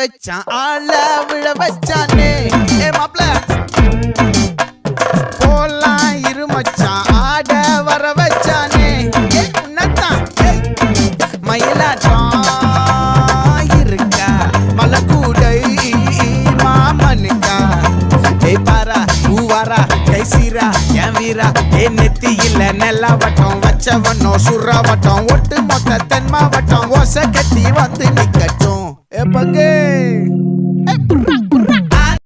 வச்சான் ஆள விழ வச்சானே ஏ மாப்ள போலாம் இருமச்சான் ஆட வர வச்சானே ஏ உன்னதான் மயிலாட்டம் இருக்கா மலக்கூடை மாமனுக்கா ஏ பாரா ஊவாரா கைசீரா என் வீரா ஏ நெத்தி இல்ல நெல்லாவட்டம் வச்சவனும் சுறாவட்டம் ஒட்டு மொத்த தென் மாவட்டம் ஓசை கட்டி வந்து நிக்கட்டும் ஏ பங்கே